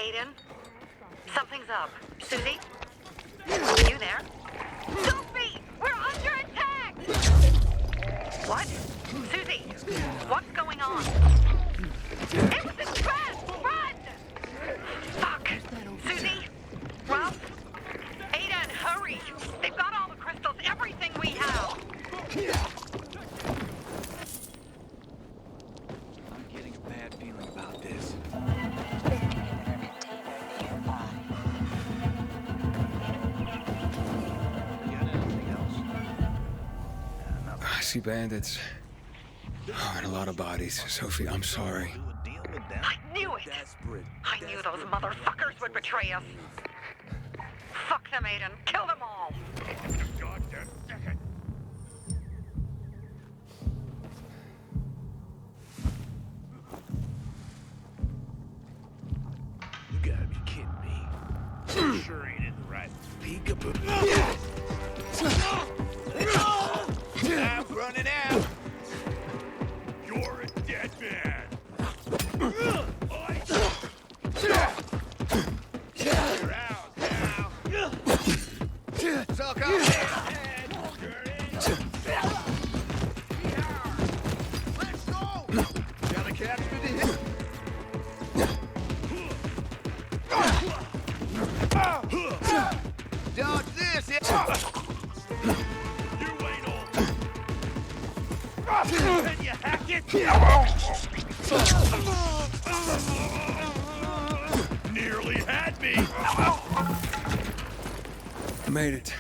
Aiden? Something's up. Susie? You there? Sophie! We're under attack! What? Susie! What's going on? It was a trap! Run! Fuck! Susie? Ralph? Aiden, hurry! They've got all the crystals, everything we have! I'm getting a bad feeling about this. I see bandits. Oh, and a lot of bodies. Sophie, I'm sorry. I knew it! I knew those motherfuckers would betray us. Fuck them, Aiden. Kill them all! You gotta be kidding me. Sure ain't in the right peekaboo. I'm running out. You're a dead man. You're out now. Suck off his head. Let's go. Gotta catch me to hit. Dodge this. You ain't all. Can you hack it? Nearly had me. Made it.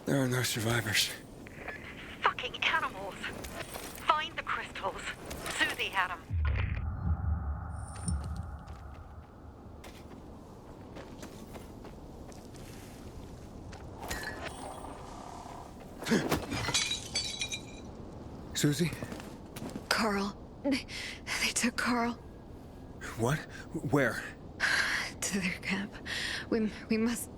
There are no survivors. Fucking animals! Find the crystals. Susie had them. Susie? Carl. They took Carl What? Where? to their camp. We must...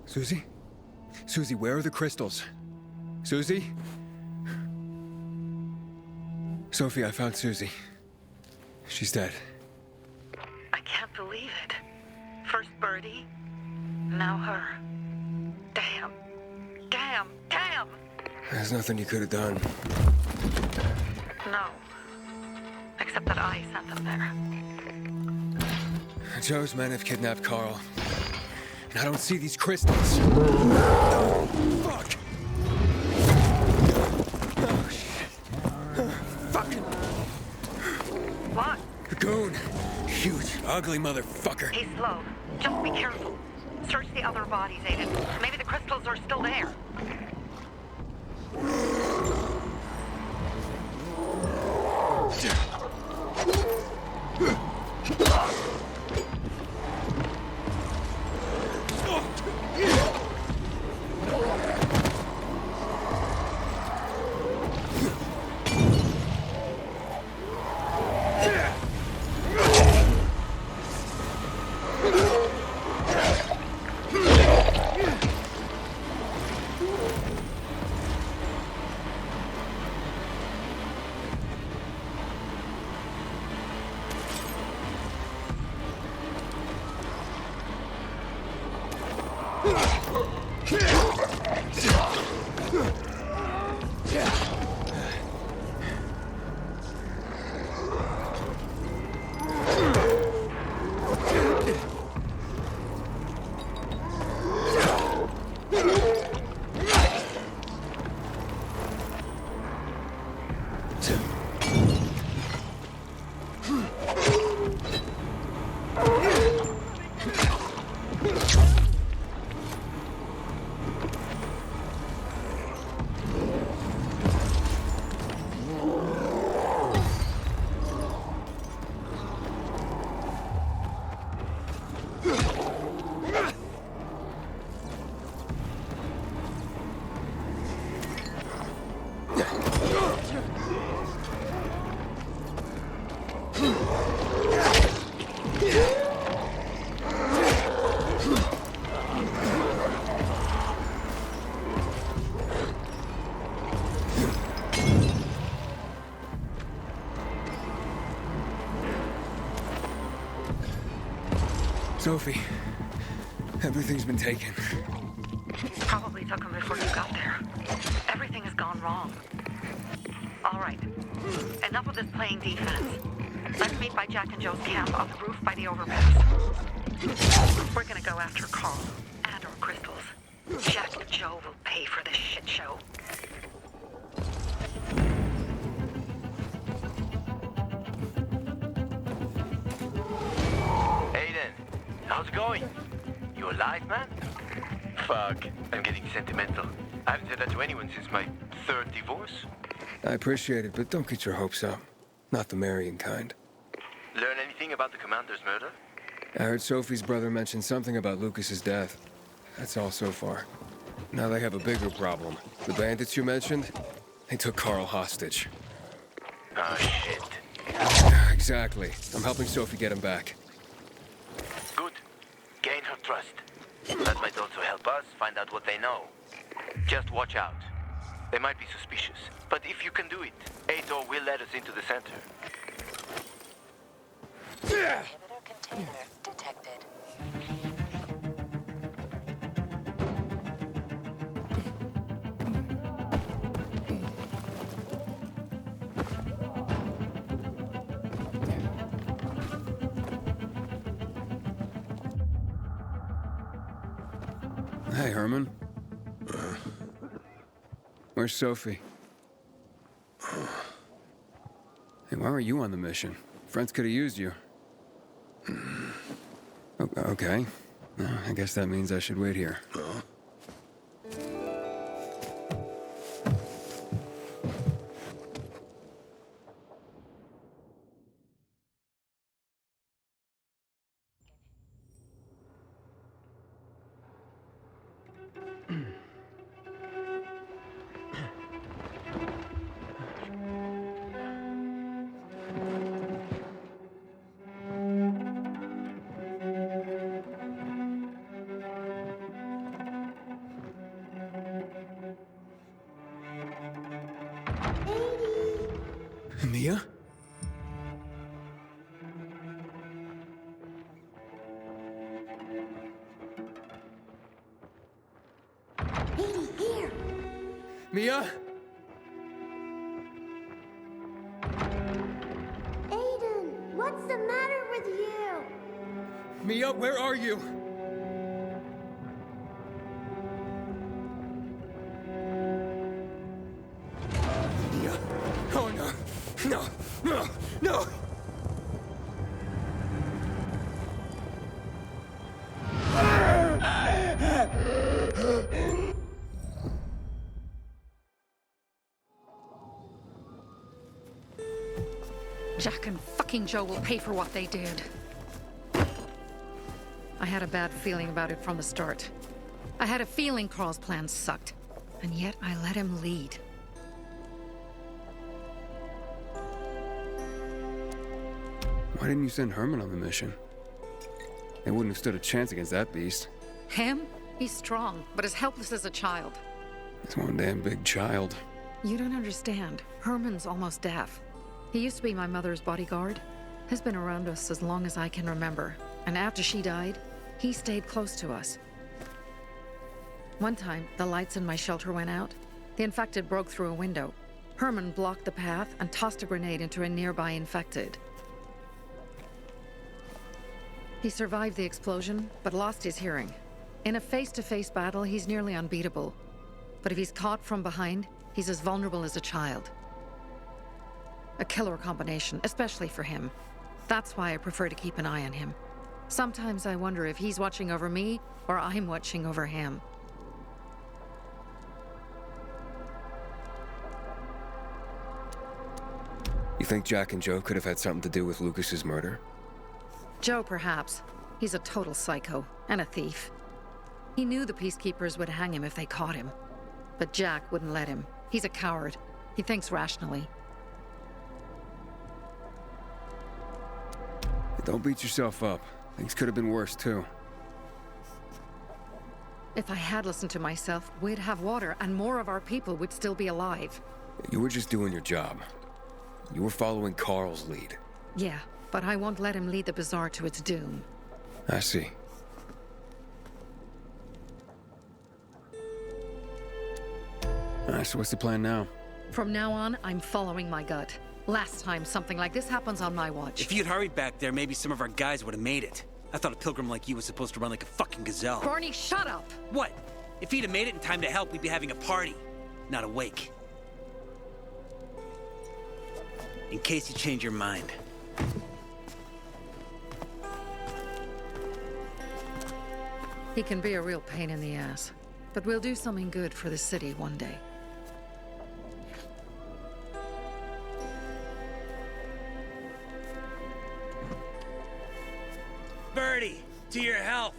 Susie? Susie, where are the crystals? Susie? Sophie, I found Susie. She's dead. I can't believe it. First Birdie, now her. Damn. Damn. Damn! There's nothing you could have done. No. Except that I sent them there. Joe's men have kidnapped Carl. And I don't see these crystals. No! Fuck! Oh, shit. Fuck! What? The goon! Huge, ugly motherfucker. He's slow. Just be careful. Search the other bodies, Aiden. Maybe the crystals are still there. Sophie, everything's been taken. Probably took them before you got there. Everything has gone wrong. All right. Enough of this playing defense. Let's meet by Jack and Joe's camp on the roof by the overpass. We're gonna go after Carl and our crystals. Jack and Joe will pay for this shit show. Aiden, how's it going? You alive, man? Fuck, I'm getting sentimental. I haven't said that to anyone since my third divorce. I appreciate it, but don't get your hopes up. Not the marrying kind. Learn anything about the commander's murder? I heard Sophie's brother mention something about Lucas's death. That's all so far. Now they have a bigger problem. The bandits you mentioned, they took Carl hostage. Oh, shit. Exactly. I'm helping Sophie get him back. Good. Gain her trust. That might also help us find out what they know. Just watch out. They might be suspicious, but if you can do it, Ator will let us into the center. Inhibitor container detected. Hey, Herman. Where's Sophie? Hey, why were you on the mission? Friends could have used you. Okay. I guess that means I should wait here. Mia? Here. Mia? Aiden, what's the matter with you? Mia, where are you? Mia. Oh, no. No. No. No. Jack and fucking Joe will pay for what they did. I had a bad feeling about it from the start. I had a feeling Carl's plan sucked, and yet I let him lead. Why didn't you send Herman on the mission? They wouldn't have stood a chance against that beast. Him? He's strong, but as helpless as a child. He's one damn big child. You don't understand. Herman's almost deaf. He used to be my mother's bodyguard. Has been around us as long as I can remember. And after she died, he stayed close to us. One time, the lights in my shelter went out. The infected broke through a window. Herman blocked the path and tossed a grenade into a nearby infected. He survived the explosion, but lost his hearing. In a face-to-face battle, he's nearly unbeatable. But if he's caught from behind, he's as vulnerable as a child. A killer combination, especially for him. That's why I prefer to keep an eye on him. Sometimes I wonder if he's watching over me, or I'm watching over him. You think Jack and Joe could have had something to do with Lucas's murder? Joe, perhaps. He's a total psycho, and a thief. He knew the peacekeepers would hang him if they caught him. But Jack wouldn't let him. He's a coward. He thinks rationally. Don't beat yourself up. Things could have been worse, too. If I had listened to myself, we'd have water, and more of our people would still be alive. You were just doing your job. You were following Carl's lead. Yeah, but I won't let him lead the Bazaar to its doom. I see. Alright, so what's the plan now? From now on, I'm following my gut. Last time something like this happens on my watch. If you'd hurried back there, maybe some of our guys would have made it. I thought a pilgrim like you was supposed to run like a fucking gazelle. Barney, shut up! What? If he'd have made it in time to help, we'd be having a party, not a wake. In case you change your mind. He can be a real pain in the ass. But we'll do something good for the city one day. Birdie, to your health!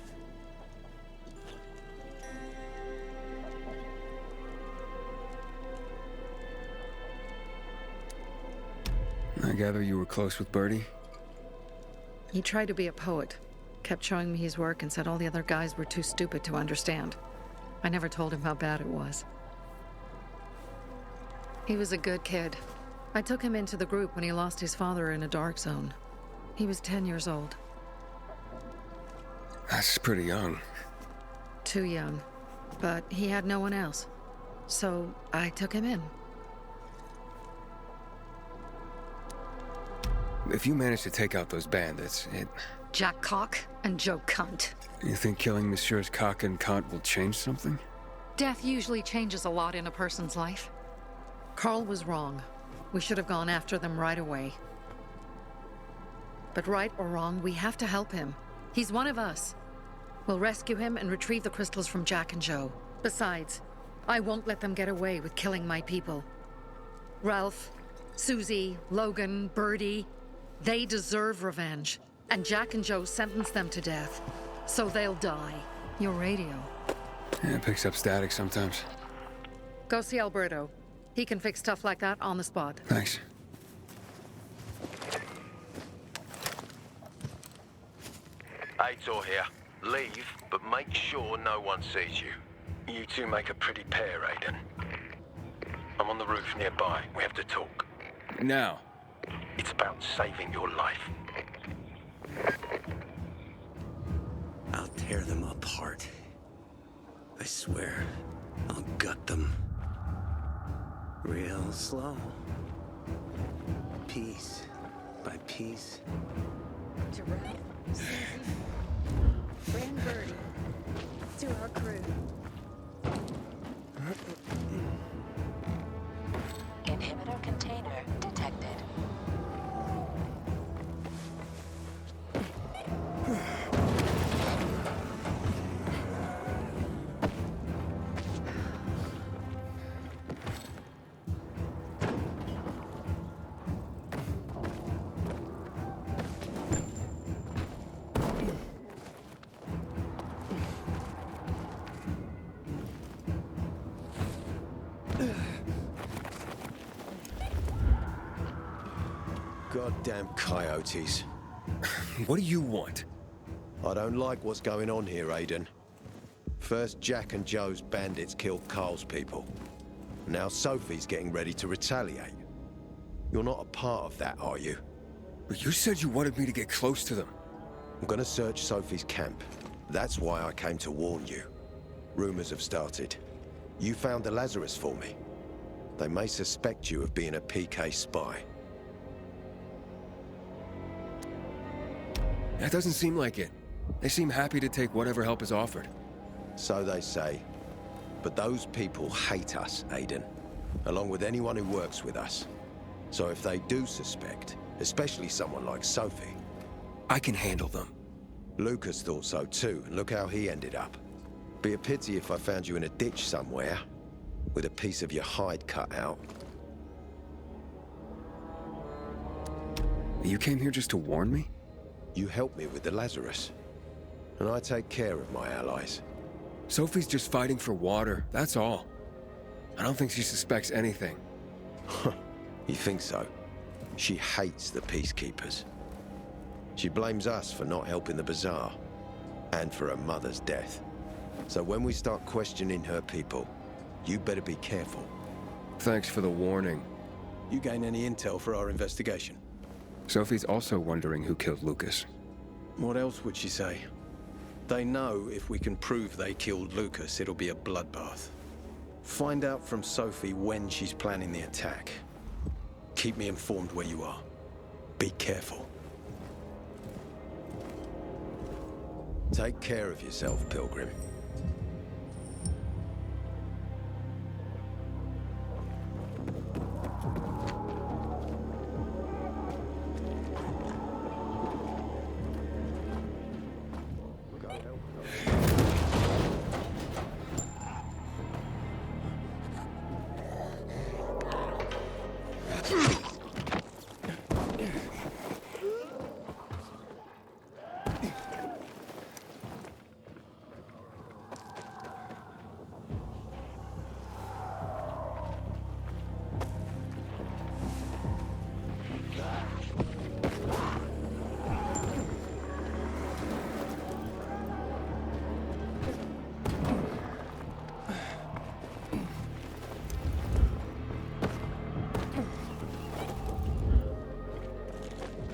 I gather you were close with Birdie? He tried to be a poet. Kept showing me his work and said all the other guys were too stupid to understand. I never told him how bad it was. He was a good kid. I took him into the group when he lost his father in a dark zone. He was 10 years old. That's pretty young. Too young. But he had no one else. So I took him in. If you manage to take out those bandits, Jack Cock and Joe Cunt. You think killing Messieurs Cock and Cunt will change something? Death usually changes a lot in a person's life. Carl was wrong. We should have gone after them right away. But right or wrong, we have to help him. He's one of us. We'll rescue him and retrieve the crystals from Jack and Joe. Besides, I won't let them get away with killing my people. Ralph, Susie, Logan, Birdie, they deserve revenge. And Jack and Joe sentenced them to death. So they'll die. Your radio. Yeah, it picks up static sometimes. Go see Alberto. He can fix stuff like that on the spot. Thanks. Aitor here. Leave, but make sure no one sees you. You two make a pretty pair, Aiden. I'm on the roof nearby. We have to talk. Now. It's about saving your life. I'll tear them apart. I swear, I'll gut them. Real slow. Piece by piece. To Ralph, Susie, Fran Birdie, to our crew. Inhibitor container detected. Goddamn coyotes. What do you want? I don't like what's going on here, Aiden. First, Jack and Joe's bandits killed Carl's people. Now Sophie's getting ready to retaliate. You're not a part of that, are you? But you said you wanted me to get close to them. I'm gonna search Sophie's camp. That's why I came to warn you. Rumors have started. You found the Lazarus for me. They may suspect you of being a PK spy. That doesn't seem like it. They seem happy to take whatever help is offered. So they say. But those people hate us, Aiden. Along with anyone who works with us. So if they do suspect, especially someone like Sophie... I can handle them. Lucas thought so too, and look how he ended up. Be a pity if I found you in a ditch somewhere, with a piece of your hide cut out. You came here just to warn me? You helped me with the Lazarus. And I take care of my allies. Sophie's just fighting for water, that's all. I don't think she suspects anything. You think so? She hates the Peacekeepers. She blames us for not helping the Bazaar, and for her mother's death. So when we start questioning her people, you better be careful. Thanks for the warning. You gain any intel for our investigation? Sophie's also wondering who killed Lucas. What else would she say? They know if we can prove they killed Lucas, it'll be a bloodbath. Find out from Sophie when she's planning the attack. Keep me informed where you are. Be careful. Take care of yourself, Pilgrim.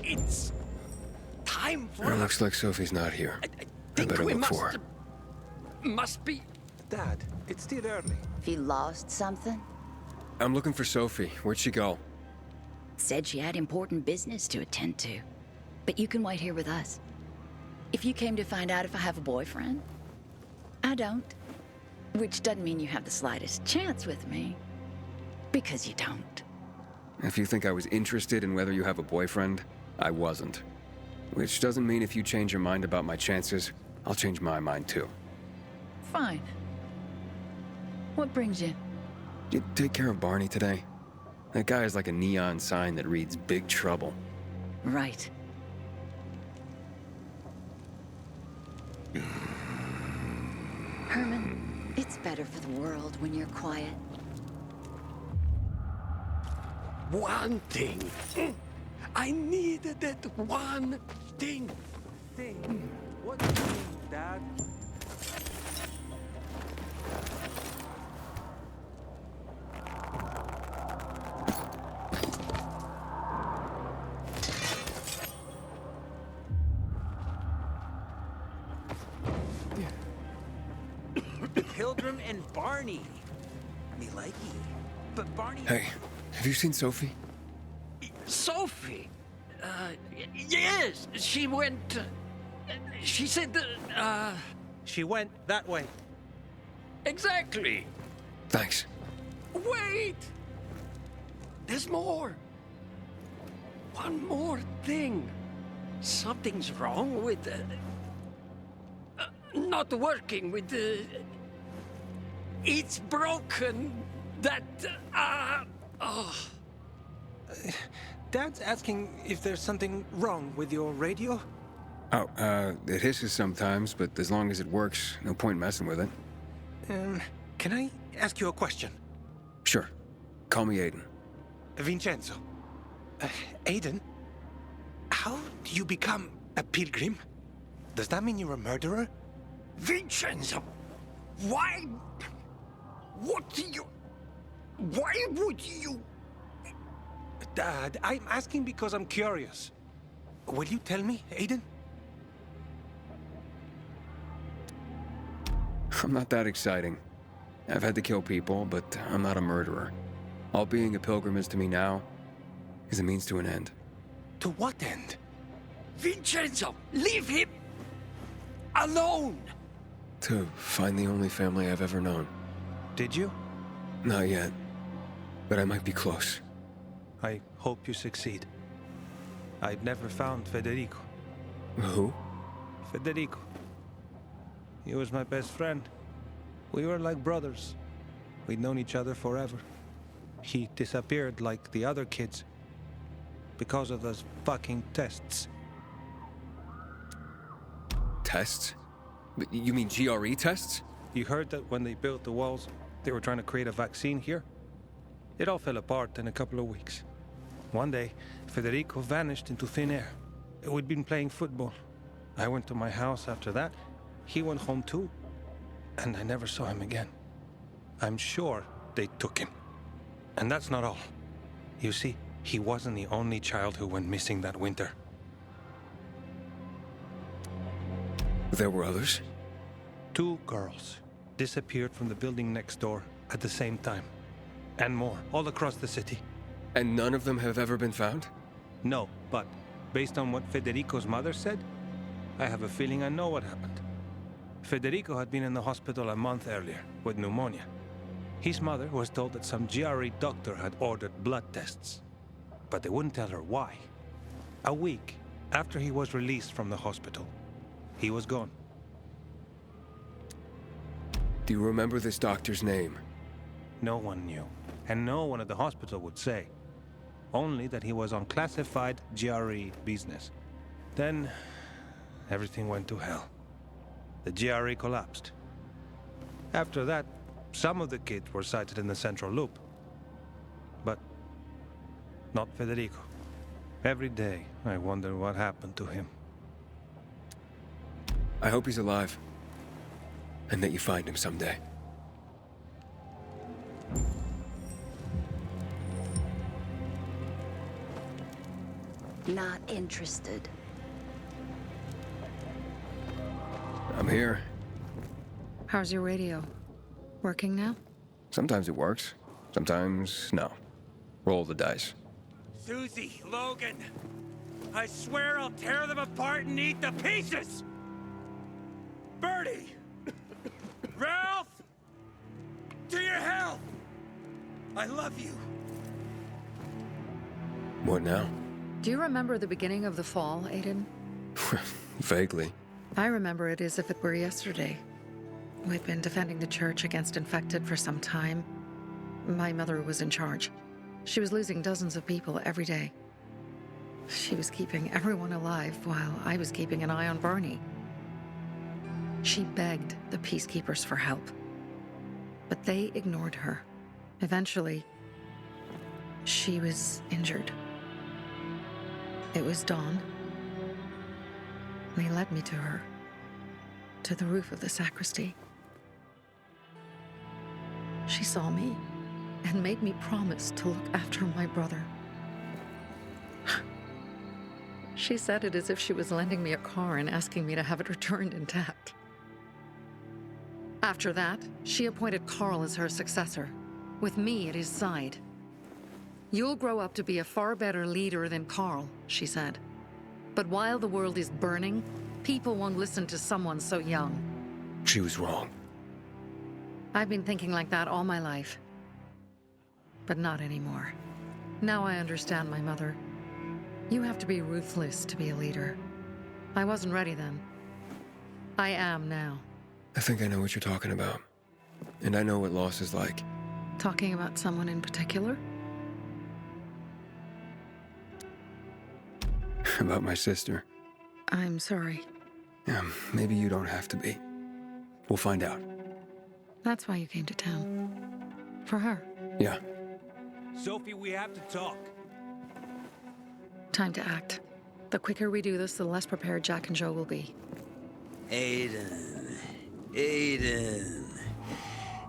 It's time for... It looks like Sophie's not here. I better look for her. Must be... Dad, it's still early. Have you lost something? I'm looking for Sophie. Where'd she go? Said she had important business to attend to. But you can wait here with us. If you came to find out if I have a boyfriend, I don't. Which doesn't mean you have the slightest chance with me. Because you don't. If you think I was interested in whether you have a boyfriend, I wasn't. Which doesn't mean if you change your mind about my chances, I'll change my mind too. Fine. What brings you? You take care of Barney today? That guy is like a neon sign that reads Big Trouble. Right. Herman, it's better for the world when you're quiet. One thing. I needed that one thing. Thing? What thing, Dad? Pilgrim and Barney. Me likey. But Barney... Hey, have you seen Sophie? Sophie? Yes, she went... she said that, She went that way. Exactly. Thanks. Wait! There's more. One more thing. Something's wrong with... not working with the... It's broken. That... oh... Dad's asking if there's something wrong with your radio? Oh, it hisses sometimes, but as long as it works, no point messing with it. Can I ask you a question? Sure. Call me Aiden. Vincenzo. Aiden? How do you become a pilgrim? Does that mean you're a murderer? Vincenzo! Why... What do you... Why would you... Dad, I'm asking because I'm curious. Will you tell me, Aiden? I'm not that exciting. I've had to kill people, but I'm not a murderer. All being a pilgrim is to me now is a means to an end. To what end? Vincenzo! Leave him... alone! To find the only family I've ever known. Did you? Not yet, but I might be close. I hope you succeed. I'd never found Federico. Who? Federico. He was my best friend. We were like brothers. We'd known each other forever. He disappeared like the other kids. Because of those fucking tests. Tests? You mean GRE tests? You heard that when they built the walls, they were trying to create a vaccine here? It all fell apart in a couple of weeks. One day, Federico vanished into thin air. We'd been playing football. I went to my house after that. He went home too. And I never saw him again. I'm sure they took him. And that's not all. You see, he wasn't the only child who went missing that winter. There were others? 2 girls disappeared from the building next door at the same time. And more, all across the city. And none of them have ever been found? No, but based on what Federico's mother said, I have a feeling I know what happened. Federico had been in the hospital a month earlier with pneumonia. His mother was told that some GRE doctor had ordered blood tests, but they wouldn't tell her why. A week after he was released from the hospital, he was gone. Do you remember this doctor's name? No one knew, and no one at the hospital would say. Only that he was on classified GRE business. Then, everything went to hell. The GRE collapsed. After that, some of the kids were sighted in the central loop. But not Federico. Every day, I wonder what happened to him. I hope he's alive. And that you find him someday. Not interested. I'm here. How's your radio? Working now? Sometimes it works. Sometimes, no. Roll the dice. Susie, Logan, I swear I'll tear them apart and eat the pieces! Bertie! Ralph! To your health! I love you. What now? Do you remember the beginning of the fall, Aiden? Vaguely. I remember it as if it were yesterday. We'd been defending the church against infected for some time. My mother was in charge. She was losing dozens of people every day. She was keeping everyone alive while I was keeping an eye on Barney. She begged the peacekeepers for help, but they ignored her. Eventually, she was injured. It was dawn. They led me to her, to the roof of the sacristy. She saw me and made me promise to look after my brother. She said it as if she was lending me a car and asking me to have it returned intact. After that, she appointed Carl as her successor, with me at his side. You'll grow up to be a far better leader than Carl, she said. But while the world is burning, people won't listen to someone so young. She was wrong. I've been thinking like that all my life. But not anymore. Now I understand my mother. You have to be ruthless to be a leader. I wasn't ready then. I am now. I think I know what you're talking about. And I know what loss is like. Talking about someone in particular? About my sister. I'm sorry. Yeah, maybe you don't have to be. We'll find out. That's why you came to town. For her. Yeah. Sophie, we have to talk. Time to act. The quicker we do this, the less prepared Jack and Joe will be. Aiden.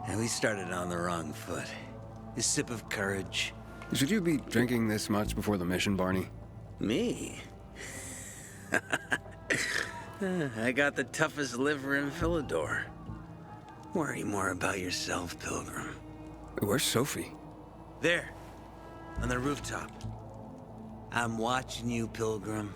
And we started on the wrong foot. A sip of courage. Should you be drinking this much before the mission, Barney? Me? I got the toughest liver in Philidor. Worry more about yourself, Pilgrim. Where's Sophie? There, on the rooftop. I'm watching you, Pilgrim.